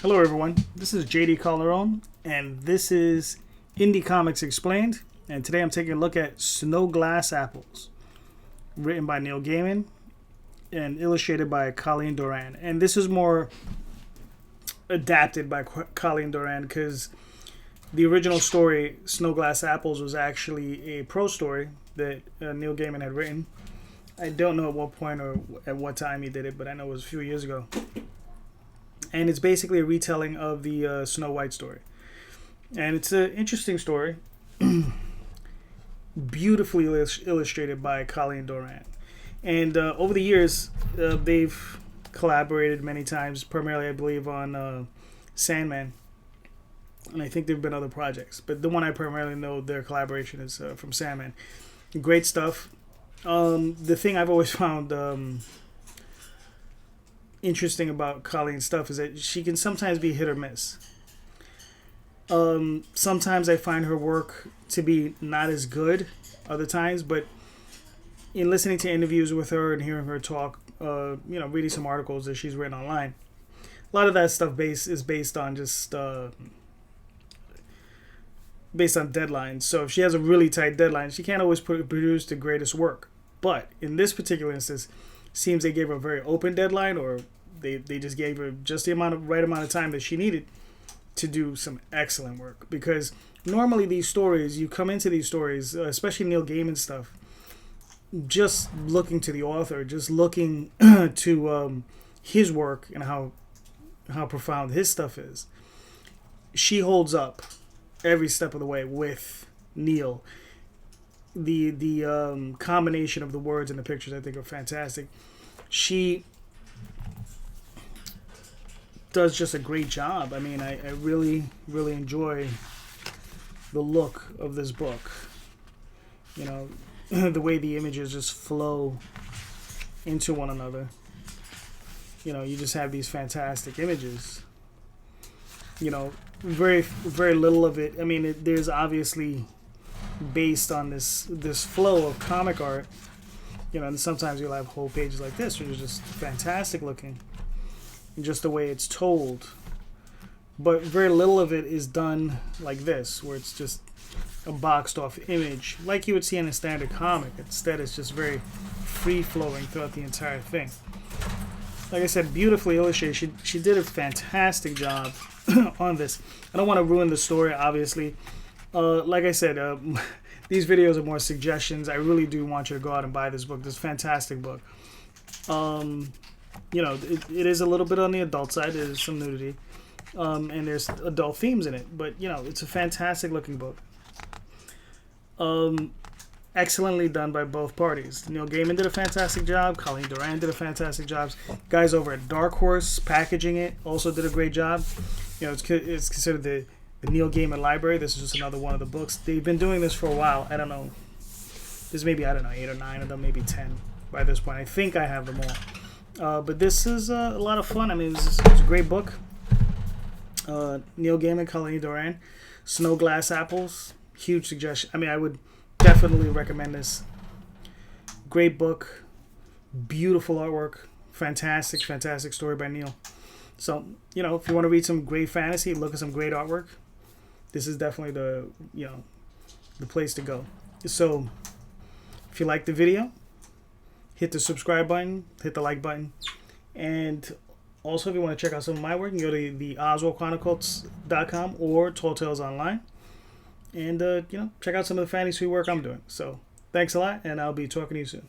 Hello everyone, this is JD Calderon, and this is Indie Comics Explained, and today I'm taking a look at Snow Glass Apples, written by Neil Gaiman and illustrated by Colleen Doran. And this is more adapted by Colleen Doran because the original story, Snow Glass Apples, was actually a prose story that Neil Gaiman had written. I don't know at what point or at what time he did it, but I know it was a few years ago. And it's basically a retelling of the Snow White story. And it's an interesting story. Beautifully illustrated by Colleen Doran. And over the years, they've collaborated many times, primarily, I believe, on Sandman. And I think there have been other projects. But the one I primarily know their collaboration is from Sandman. Great stuff. The thing I've always found interesting about Colleen's stuff is that she can sometimes be hit or miss. Sometimes I find her work to be not as good other times, but in listening to interviews with her and hearing her talk, reading some articles that she's written online, a lot of that stuff is based on just based on deadlines. So if she has a really tight deadline, she can't always produce the greatest work. But in this particular instance, seems they gave her a very open deadline, or they just gave her just the right amount of time that she needed to do some excellent work. Because normally these stories, you come into these stories, especially Neil Gaiman stuff, just looking to the author, just looking to his work and how profound his stuff is. She holds up every step of the way with Neil. The combination of the words and the pictures, I think, are fantastic. She does just a great job. I mean, I really, really enjoy the look of this book. You know, the way the images just flow into one another. You know, you just have these fantastic images. You know, very, very little of it. I mean, there's obviously based on this flow of comic art. You know, and sometimes you'll have whole pages like this, which is just fantastic looking. And just the way it's told. But very little of it is done like this, where it's just a boxed off image, like you would see in a standard comic. Instead, it's just very free-flowing throughout the entire thing. Like I said, beautifully illustrated. She did a fantastic job on this. I don't want to ruin the story, obviously. Like I said, these videos are more suggestions. I really do want you to go out and buy this book. This is a fantastic book. You know, it is a little bit on the adult side. There's some nudity. And there's adult themes in it. But, you know, it's a fantastic looking book. Excellently done by both parties. Neil Gaiman did a fantastic job. Colleen Doran did a fantastic job. Guys over at Dark Horse packaging it also did a great job. You know, it's considered the Neil Gaiman Library. This is just another one of the books. They've been doing this for a while. I don't know. There's maybe, 8 or 9 of them, maybe 10 by this point. I think I have them all. But this is a lot of fun. I mean, it's a great book. Neil Gaiman, Colleen Doran, Snow Glass Apples. Huge suggestion. I mean, I would definitely recommend this. Great book. Beautiful artwork. Fantastic, fantastic story by Neil. So, you know, if you want to read some great fantasy, look at some great artwork, this is definitely the place to go. So, if you like the video, hit the subscribe button, hit the like button, and also if you want to check out some of my work, you can go to the OswaldChronicles.com or Tall Tales Online, and check out some of the fantasy work I'm doing. So, thanks a lot, and I'll be talking to you soon.